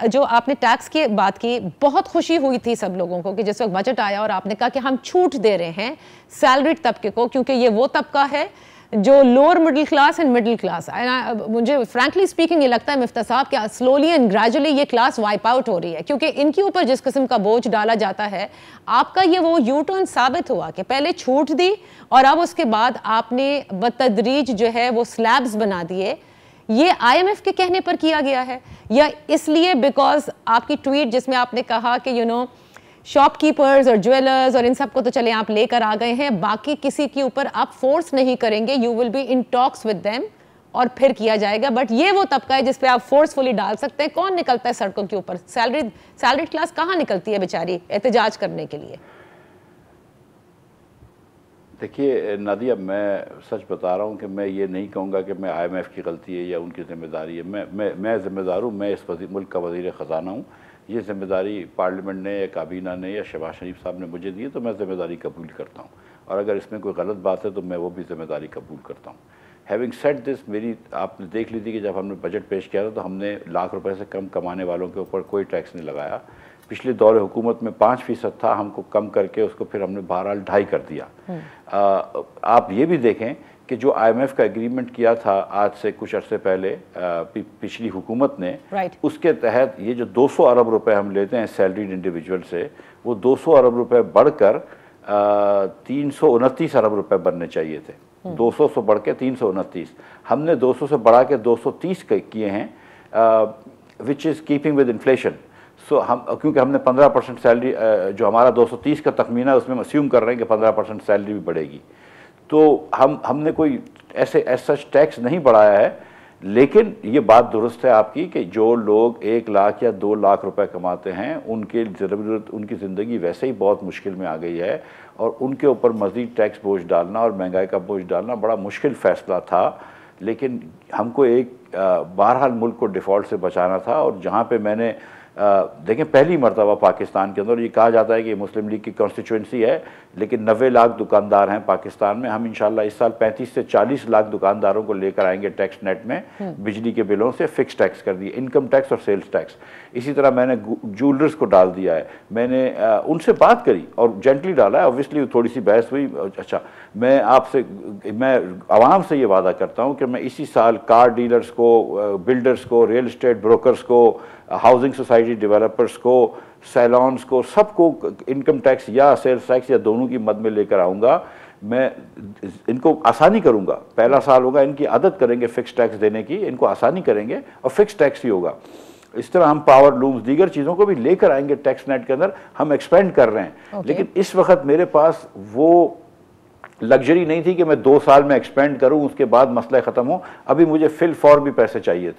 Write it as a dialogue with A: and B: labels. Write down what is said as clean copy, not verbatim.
A: जो आपने टैक्स की बात की, बहुत खुशी हुई थी सब लोगों को कि जिस वक्त बजट आया और आपने कहा कि हम छूट दे रहे हैं सैलरीड तबके को, क्योंकि ये वो तबका है जो lower middle class and middle class. मुझे फ्रैंकली स्पीकिंग ये लगता है मिफ्ता साहब कि स्लोली एंड ग्रेजुअली ये क्लास वाइप आउट हो रही है, क्योंकि इनके ऊपर जिस किस्म का बोझ डाला जाता है, आपका ये वो यू टर्न साबित हुआ कि पहले छूट दी और अब उसके बाद आपने बतदरीज जो है वो स्लैब्स बना दिए। ये IMF के कहने पर किया गया है या इसलिए बिकॉज आपकी ट्वीट जिसमें आपने कहा कि शॉपकीपर्स और ज्वेलर्स और इन सबको तो चले आप लेकर आ गए हैं, बाकी किसी के ऊपर आप फोर्स नहीं करेंगे, you will be in talks with them और फिर किया जाएगा। बट ये वो तबका है जिस पे आप फोर्सफुली डाल सकते हैं। कौन निकलता है सड़कों के ऊपर? सैलरीड क्लास कहाँ निकलती है बेचारी एहतजाज करने के लिए?
B: देखिए नादिया, मैं सच बता रहा हूँ कि मैं ये नहीं कहूँगा कि मैं IMF की गलती है या उनकी जिम्मेदारी है। मैं जिम्मेदार हूँ, मैं इस मुल्क का वज़ीर ख़जाना हूँ। ये जिम्मेदारी पार्लियामेंट ने या काबीना ने या शहबाज शरीफ साहब ने मुझे दी है, तो मैं जिम्मेदारी कबूल करता हूँ, और अगर इसमें कोई गलत बात है तो मैं वो भी जिम्मेदारी कबूल करता हूँ। हैविंग सेड दिस, मेरी आपने देख ली थी कि जब हमने बजट पेश किया था तो हमने लाख रुपए से कम कमाने वालों के ऊपर कोई टैक्स नहीं लगाया। पिछले दौर हुकूमत में 5% था, हमको कम करके उसको फिर हमने बहरहाल 2.5 कर दिया। आप ये भी देखें कि जो IMF का एग्रीमेंट किया था आज से कुछ अर्से पहले पिछली हुकूमत ने, उसके तहत ये जो 200 अरब रुपए हम लेते हैं सैलरीड इंडिविजुअल से, वो 200 अरब रुपए बढ़कर 329 अरब रुपए बनने चाहिए थे। 200 से बढ़ के 329, हमने 200 से बढ़ा के 230 किए हैं, which is keeping with inflation. So हम, क्योंकि हमने 15% सैलरी, जो हमारा 230 का तखमीना है उसमें हम अस्यूम कर रहे हैं कि 15% सैलरी भी बढ़ेगी, तो हमने कोई ऐसे सच टैक्स नहीं बढ़ाया है। लेकिन ये बात दुरुस्त है आपकी कि जो लोग 1 लाख या 2 लाख रुपए कमाते हैं उनकी ज़िंदगी वैसे ही बहुत मुश्किल में आ गई है, और उनके ऊपर मज़ीद टैक्स बोझ डालना और महंगाई का बोझ डालना बड़ा मुश्किल फ़ैसला था। लेकिन हमको बहरहाल मुल्क को डिफ़ॉल्ट से बचाना था। और जहाँ पे मैंने देखें, पहली मरतबा पाकिस्तान के अंदर ये कहा जाता है कि मुस्लिम लीग की कॉन्स्टिट्यूंसी है, लेकिन 90 लाख दुकानदार हैं पाकिस्तान में। हम इंशाल्लाह इस साल 35 से 40 लाख दुकानदारों को लेकर आएंगे टैक्स नेट में, बिजली के बिलों से फिक्स टैक्स कर दिए, इनकम टैक्स और सेल्स टैक्स। इसी तरह मैंने ज्वेलर्स को डाल दिया है। मैंने उनसे बात करी और जेंटली डाला है, ऑब्वियसली थोड़ी सी बहस हुई। अच्छा, मैं आवाम से ये वादा करता हूँ कि मैं इसी साल कार डीलर्स को, बिल्डर्स को, रियल इस्टेट ब्रोकर्स को, हाउसिंग सोसाइटी डेवलपर्स को, सैलॉन्स को, सबको इनकम टैक्स या सेल्स टैक्स या दोनों की मद में लेकर आऊँगा। मैं इनको आसानी करूँगा, पहला साल होगा, इनकी आदत करेंगे फिक्स टैक्स देने की, इनको आसानी करेंगे और फिक्स टैक्स ही होगा। इस तरह हम पावर लूम्स, दीगर चीज़ों को भी लेकर आएंगे टैक्स नेट के अंदर। हम एक्सपेंड कर रहे हैं, लेकिन इस वक्त मेरे पास वो लग्जरी नहीं थी कि मैं 2 साल में एक्सपेंड करूं उसके बाद मसला ख़त्म हो। अभी मुझे फिल फॉर भी पैसे चाहिए थे।